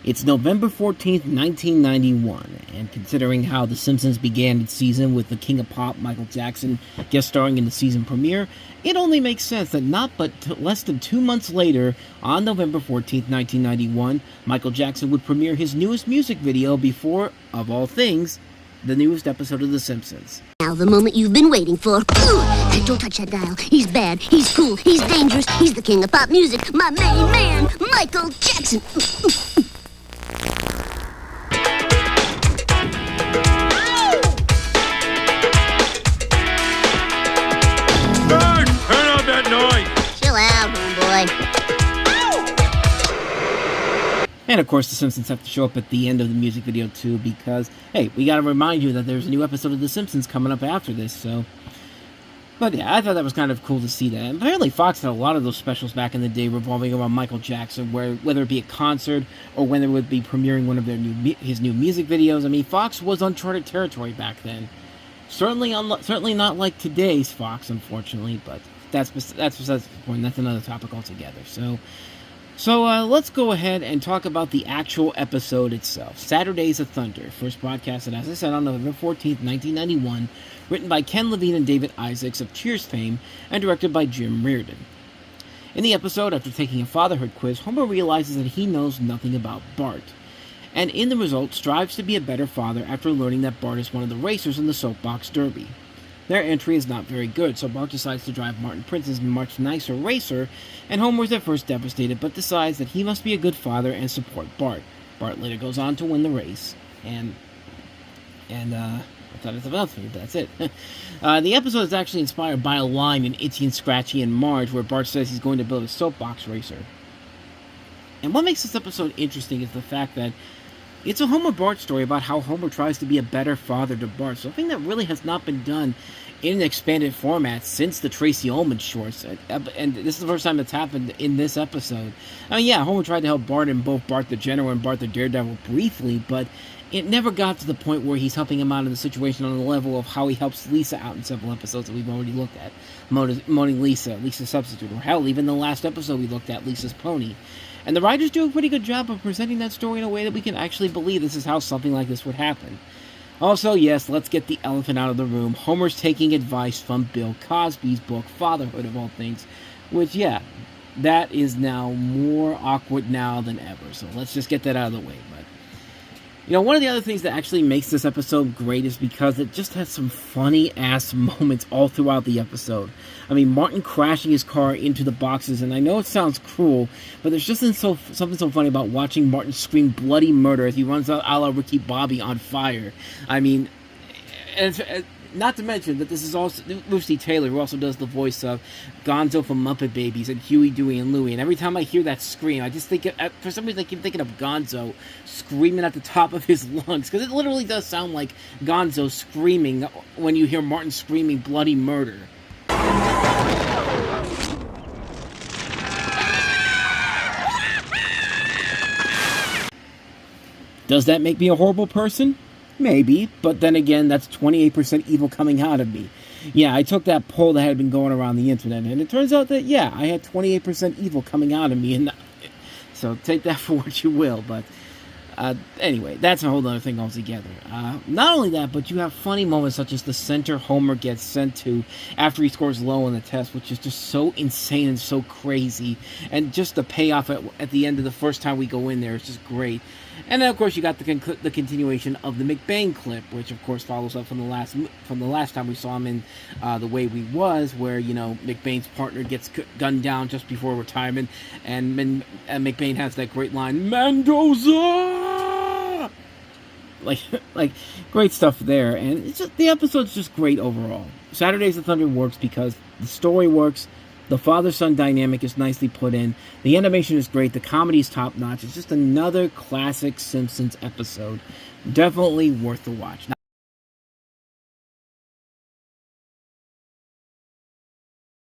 It's November 14th, 1991, and considering how The Simpsons began its season with the King of Pop, Michael Jackson, guest starring in the season premiere, it only makes sense that not but less than 2 months later, on November 14th, 1991, Michael Jackson would premiere his newest music video before, of all things, the newest episode of The Simpsons. Now, the moment you've been waiting for. Ooh, don't touch that dial. He's bad, he's cool, he's dangerous, he's the king of pop music, my main man, Michael Jackson. And of course, The Simpsons have to show up at the end of the music video too, because, hey, we gotta remind you that there's a new episode of The Simpsons coming up after this, so. But yeah, I thought that was kind of cool to see that. And apparently Fox had a lot of those specials back in the day revolving around Michael Jackson, whether it be a concert or when they would be premiering one of their his new music videos. I mean, Fox was uncharted territory back then. Certainly not like today's Fox, unfortunately, but that's besides the point. That's another topic altogether. So let's go ahead and talk about the actual episode itself. Saturdays of Thunder, first broadcasted, as I said, on November 14th, 1991, written by Ken Levine and David Issacs of Cheers fame, and directed by Jim Reardon. In the episode, after taking a fatherhood quiz, Homer realizes that he knows nothing about Bart, and in the result strives to be a better father after learning that Bart is one of the racers in the Soapbox Derby. Their entry is not very good, so Bart decides to drive Martin Prince's much nicer racer, and Homer is at first devastated, but decides that he must be a good father and support Bart. Bart later goes on to win the race, and I thought it was enough for you, but that's it. The episode is actually inspired by a line in Itchy and Scratchy and Marge, where Bart says he's going to build a soapbox racer. And what makes this episode interesting is the fact that it's a Homer Bart story about how Homer tries to be a better father to Bart, something that really has not been done in an expanded format since the Tracy Ullman shorts, and this is the first time it's happened in this episode. I mean, yeah, Homer tried to help Bart in both Bart the General and Bart the Daredevil briefly, but it never got to the point where he's helping him out in the situation on the level of how he helps Lisa out in several episodes that we've already looked at. Moaning Lisa's substitute, or hell, even the last episode we looked at, Lisa's pony. And the writers do a pretty good job of presenting that story in a way that we can actually believe this is how something like this would happen. Also, yes, let's get the elephant out of the room. Homer's taking advice from Bill Cosby's book, Fatherhood of All Things, which, yeah, that is now more awkward now than ever. So let's just get that out of the way. But, you know, one of the other things that actually makes this episode great is because it just has some funny-ass moments all throughout the episode. I mean, Martin crashing his car into the boxes, and I know it sounds cruel, but there's just something so funny about watching Martin scream bloody murder as he runs out a la Ricky Bobby on fire. I mean, and not to mention that this is also Lucy Taylor, who also does the voice of Gonzo from Muppet Babies and Huey, Dewey, and Louie. And every time I hear that scream, I just think, for some reason, I keep thinking of Gonzo screaming at the top of his lungs, because it literally does sound like Gonzo screaming when you hear Martin screaming bloody murder. Does that make me a horrible person? Maybe, but then again, that's 28% evil coming out of me. Yeah, I took that poll that had been going around the internet, and it turns out that, yeah, I had 28% evil coming out of me, and so take that for what you will, but anyway, that's a whole other thing altogether. Not only that, but you have funny moments such as the center Homer gets sent to after he scores low on the test, which is just so insane and so crazy, and just the payoff at the end of the first time we go in there is just great. And then, of course, you got the continuation of the McBain clip, which, of course, follows up from the last time we saw him in The Way We Was, where, you know, McBain's partner gets gunned down just before retirement, and McBain has that great line, Mendoza! Like, great stuff there, and it's just, the episode's just great overall. Saturdays of Thunder works because the story works, the father-son dynamic is nicely put in, the animation is great, the comedy is top-notch. It's just another classic Simpsons episode. Definitely worth the watch.